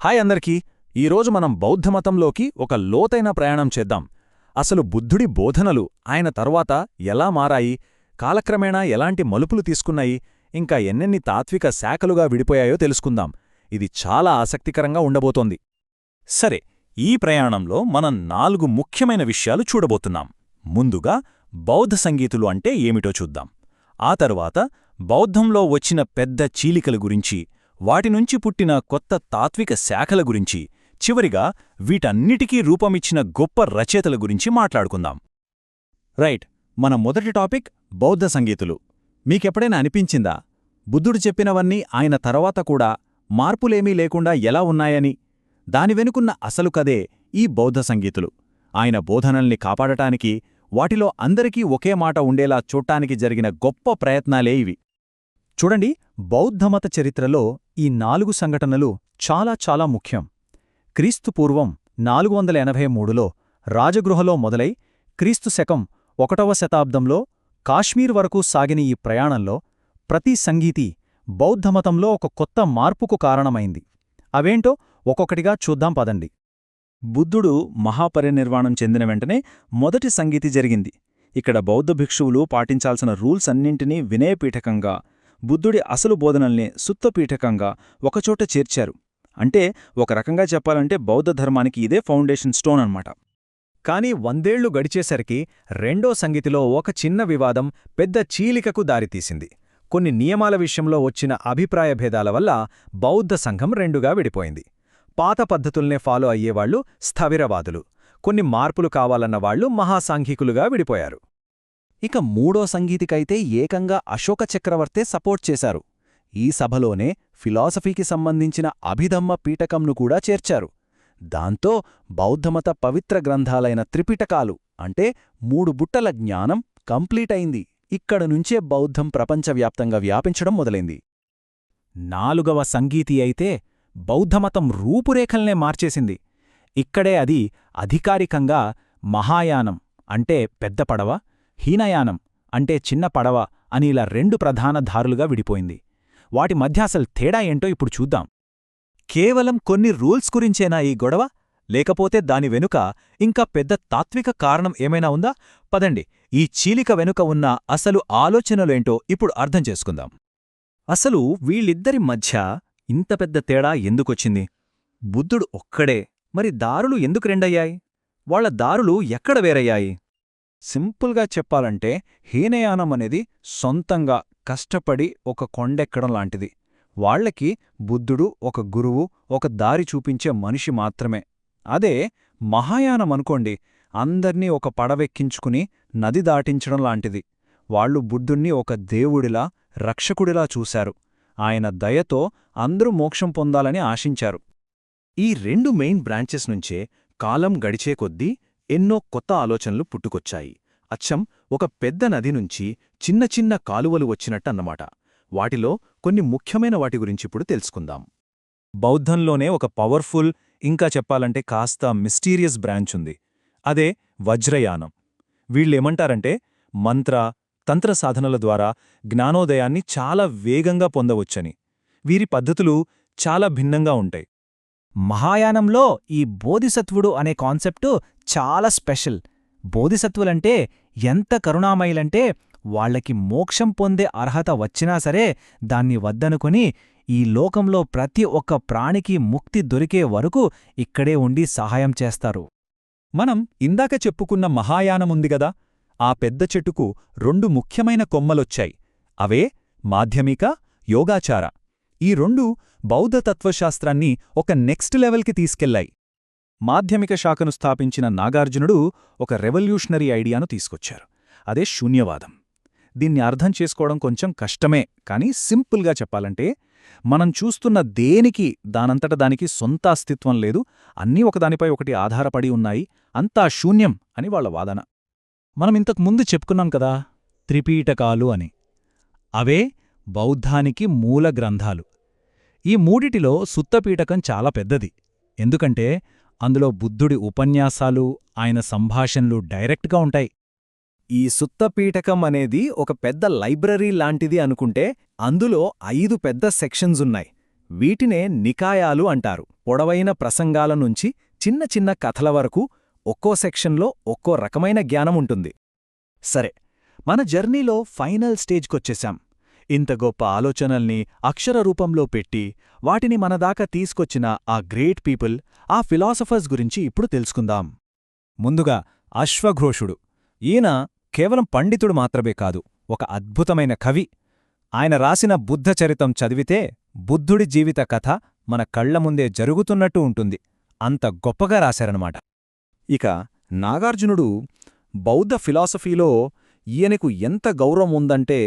Hi అందరికీ. ఈరోజు మనం బౌద్ధమతంలోకి ఒక లోతైన ప్రయాణం చేద్దాం. అసలు బుద్ధుడి బోధనలు ఆయన తర్వాత ఎలా మారాయి, కాలక్రమేణా ఎలాంటి మలుపులు తీసుకున్నాయి, ఇంకా ఎన్నెన్ని తాత్విక శాఖలుగా విడిపోయాయో తెలుసుకుందాం. ఇది చాలా ఆసక్తికరంగా ఉండబోతోంది. సరే, ఈ ప్రయాణంలో మనం 4 ముఖ్యమైన విషయాలు చూడబోతున్నాం. ముందుగా బౌద్ధ సంగీతులు అంటే ఏమిటో చూద్దాం. ఆ తరువాత బౌద్ధంలో వచ్చిన పెద్ద చీలికల గురించి, వాటినుంచి పుట్టిన కొత్త తాత్విక శాఖల గురించి, చివరిగా వీటన్నిటికీ రూపమిచ్చిన గొప్ప రచయితల గురించి మాట్లాడుకుందాం. రైట్, మన మొదటి టాపిక్ బౌద్ధ సంగీతులు. మీకెప్పుడైనా అనిపించిందా బుద్ధుడు చెప్పినవన్నీ ఆయన తర్వాత కూడా మార్పులేమీ లేకుండా ఎలా ఉన్నాయని? దాని వెనుకున్న అసలు కదే ఈ బౌద్ధ సంగీతులు. ఆయన బోధనల్ని కాపాడటానికి, వాటిలో అందరికీ ఒకే మాట ఉండేలా చూడ్డానికి జరిగిన గొప్ప ప్రయత్నాలే ఇవి. చూడండి, బౌద్ధమత చరిత్రలో ఈ 4 సంఘటనలు చాలా చాలా ముఖ్యం. క్రీస్తుపూర్వం 483లో రాజగృహలో మొదలై క్రీస్తు శకం 1వ శతాబ్దంలో కాశ్మీర్ వరకు సాగిన ఈ ప్రయాణంలో ప్రతి సంగీతి బౌద్ధమతంలో ఒక కొత్త మార్పుకు కారణమైంది. అవేంటో ఒక్కొక్కటిగా చూద్దాం పదండి. బుద్ధుడు మహాపరినిర్వాణం చెందిన వెంటనే మొదటి సంగీతి జరిగింది. ఇక్కడ బౌద్ధ భిక్షువులు పాటించాల్సిన రూల్స్ అన్నింటినీ వినయపీఠకంగా, బుద్ధుడి అసలు బోధనల్ని సుత్తపీఠకంగా ఒకచోట చేర్చారు. అంటే ఒక రకంగా చెప్పాలంటే బౌద్ధ ధర్మానికి ఇదే ఫౌండేషన్ స్టోన్ అన్నమాట. కాని 100 ఏళ్లు గడిచేసరికి రెండో సంగీతిలో ఒక చిన్న వివాదం పెద్ద చీలికకు దారితీసింది. కొన్ని నియమాల విషయంలో వచ్చిన అభిప్రాయ భేదాల వల్ల బౌద్ధ సంఘం రెండుగా విడిపోయింది. పాత పద్ధతుల్నే ఫాలో అయ్యేవాళ్లు స్థవిరవాదులు, కొన్ని మార్పులు కావాలన్నవాళ్లు మహాసాంఘికులుగా విడిపోయారు. ఇక మూడో సంగీతికైతే ఏకంగా అశోక చక్రవర్తే సపోర్ట్ చేశారు. ఈ సభలోనే ఫిలాసఫీకి సంబంధించిన అభిధమ్మ పీఠకంను కూడా చేర్చారు. దాంతో బౌద్ధమత పవిత్ర గ్రంథాలైన త్రిపిటకాలు అంటే 3 బుట్టల జ్ఞానం కంప్లీట్ అయింది. ఇక్కడ నుంచే బౌద్ధం ప్రపంచవ్యాప్తంగా వ్యాపించడం మొదలైంది. 4వ సంగీతి అయితే బౌద్ధమతం రూపురేఖల్నే మార్చేసింది. ఇక్కడే అది అధికారికంగా మహాయానం అంటే పెద్ద పడవ, హీనయానం అంటే చిన్న పడవ అని ఇలా 2 ప్రధాన దారులుగా విడిపోయింది. వాటి మధ్య అసలు తేడా ఏంటో ఇప్పుడు చూద్దాం. కేవలం కొన్ని రూల్స్ గురించేనా ఈ గొడవ, లేకపోతే దాని వెనుక ఇంకా పెద్ద తాత్విక కారణం ఏమైనా ఉందా? పదండి, ఈ చీలిక వెనుక ఉన్న అసలు ఆలోచనలేంటో ఇప్పుడు అర్థం చేసుకుందాం. అసలు వీళ్ళిద్దరి మధ్య ఇంత పెద్ద తేడా ఎందుకొచ్చింది? బుద్ధుడు ఒక్కడే, మరి దారులు ఎందుకు రెండయ్యాయి? వాళ్ల దారులు ఎక్కడ వేరయ్యాయి? సింపుల్గా చెప్పాలంటే హీనయానం అనేది సొంతంగా కష్టపడి ఒక కొండెక్కడం లాంటిది. వాళ్లకి బుద్ధుడు ఒక గురువు, ఒక దారి చూపించే మనిషి మాత్రమే. అదే మహాయానం అనుకోండి, అందర్నీ ఒక పడవెక్కించుకుని నది దాటించడం లాంటిది. వాళ్లు బుద్ధుణ్ణి ఒక దేవుడిలా, రక్షకుడిలా చూశారు. ఆయన దయతో అందరూ మోక్షం పొందాలని ఆశించారు. ఈ 2 మెయిన్ బ్రాంచెస్ నుంచే కాలం గడిచే కొద్దీ ఎన్నో కొత్త ఆలోచనలు పుట్టుకొచ్చాయి. అచ్చం ఒక పెద్ద నది నుంచి చిన్న చిన్న కాలువలు వచ్చినట్టన్నమాట. వాటిలో కొన్ని ముఖ్యమైన వాటి గురించిప్పుడు తెలుసుకుందాం. బౌద్ధంలోనే ఒక పవర్ఫుల్, ఇంకా చెప్పాలంటే కాస్త మిస్టీరియస్ బ్రాంచ్ ఉంది. అదే వజ్రయానం. వీళ్ళేమంటారంటే మంత్ర, తంత్ర సాధనల ద్వారా జ్ఞానోదయాన్ని చాలా వేగంగా పొందవచ్చని. వీరి పద్ధతులు చాలా భిన్నంగా ఉంటాయి. మహాయానంలో ఈ బోధిసత్వుడు అనే కాన్సెప్టు చాలా స్పెషల్. బోధిసత్వులంటే ఎంత కరుణామయులంటే వాళ్లకి మోక్షం పొందే అర్హత వచ్చినా సరే దాన్ని వద్దనుకుని ఈ లోకంలో ప్రతి ఒక్క ప్రాణికి ముక్తి దొరికే వరకు ఇక్కడే ఉండి సహాయం చేస్తారు. మనం ఇందాక చెప్పుకున్న మహాయానముందిగదా, ఆ పెద్ద చెట్టుకు 2 ముఖ్యమైన కొమ్మలొచ్చాయి. అవే మాధ్యమిక, యోగాచార. ఈ 2 బౌద్ధ తత్వశాస్త్రాన్ని ఒక నెక్స్ట్ లెవెల్కి తీసుకెళ్లాయి. మాధ్యమిక శాఖను స్థాపించిన నాగార్జునుడు ఒక రెవల్యూషనరీ ఐడియాను తీసుకొచ్చారు. అదే శూన్యవాదం. దీన్ని అర్థం చేసుకోవడం కొంచెం కష్టమే, కానీ సింపుల్గా చెప్పాలంటే మనం చూస్తున్న దేనికి దానంతట దానికి సొంత అస్తిత్వం లేదు, అన్నీ ఒకదానిపై ఒకటి ఆధారపడి ఉన్నాయి, అంతా శూన్యం అని వాళ్ల వాదన. మనమింతకు ముందు చెప్పుకున్నాం కదా త్రిపీఠకాలు అని. అవే బౌద్ధానికి మూల గ్రంథాలు. ఈ మూడిటిలో సుత్తపీఠకం చాలా పెద్దది. ఎందుకంటే అందులో బుద్ధుడి ఉపన్యాసాలు, ఆయన సంభాషణలు డైరెక్ట్గా ఉంటాయి. ఈ సుత్తపీఠకం అనేది ఒక పెద్ద లైబ్రరీ లాంటిది అనుకుంటే అందులో 5 పెద్ద సెక్షన్స్ ఉన్నాయి. వీటినే నికాయాలు అంటారు. పొడవైన ప్రసంగాల నుంచి చిన్న చిన్న కథల వరకు ఒక్కో సెక్షన్లో ఒక్కో రకమైన జ్ఞానముంటుంది. సరే, మన జర్నీలో ఫైనల్ స్టేజ్కొచ్చేశాం. ఇంత గొప్ప ఆలోచనల్ని అక్షర రూపంలో పెట్టి వాటిని మనదాకా తీసుకొచ్చిన ఆ గ్రేట్ పీపుల్, ఆ ఫిలాసఫర్స్ గురించి ఇప్పుడు తెలుసుకుందాం. ముందుగా అశ్వఘోషుడు. ఈయన కేవలం పండితుడు మాత్రమే కాదు, ఒక అద్భుతమైన కవి. ఆయన రాసిన బుద్ధచరితం చదివితే బుద్ధుడి జీవిత కథ మన కళ్ల ముందే జరుగుతున్నట్టు ఉంటుంది. అంత గొప్పగా రాశారన్నమాట. ఇక నాగార్జునుడు బౌద్ధ ఫిలాసఫీలో ఈయనకు ఎంత గౌరవం ఉందంటే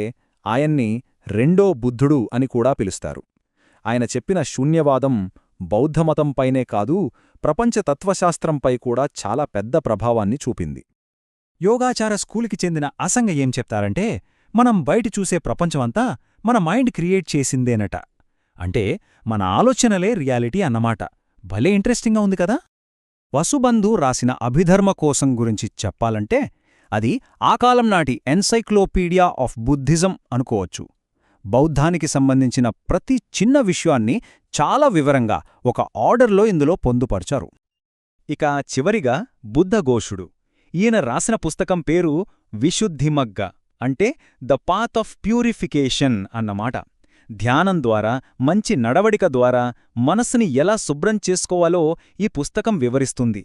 ఆయన్ని రెండో బుద్ధుడు అని కూడా పిలుస్తారు. ఆయన చెప్పిన శూన్యవాదం బౌద్ధమతంపైనే కాదు, ప్రపంచ తత్వశాస్త్రంపై కూడా చాలా పెద్ద ప్రభావాన్ని చూపింది. యోగాచార స్కూలుకి చెందిన అసంగ ఏం చెప్తారంటే, మనం బయటి చూసే ప్రపంచమంతా మన మైండ్ క్రియేట్ చేసిందేనట. అంటే మన ఆలోచనలే రియాలిటీ అన్నమాట. భలే ఇంట్రెస్టింగ్గా ఉంది కదా. వసుబంధు రాసిన అభిధర్మ కోశం గురించి చెప్పాలంటే అది ఆ కాలం నాటి ఎన్సైక్లోపీడియా ఆఫ్ బుద్ధిజం అనుకోవచ్చు. బౌద్ధానికి సంబంధించిన ప్రతి చిన్న విషయాన్ని చాలా వివరంగా ఒక ఆర్డర్లో ఇందులో పొందుపర్చారు. ఇక చివరిగా బుద్ధఘోషుడు. ఈయన రాసిన పుస్తకం పేరు విశుద్ధిమగ్గ, అంటే ద పాత్ ఆఫ్ ప్యూరిఫికేషన్ అన్నమాట. ధ్యానం ద్వారా, మంచి నడవడిక ద్వారా మనస్సుని ఎలా శుభ్రం చేసుకోవాలో ఈ పుస్తకం వివరిస్తుంది.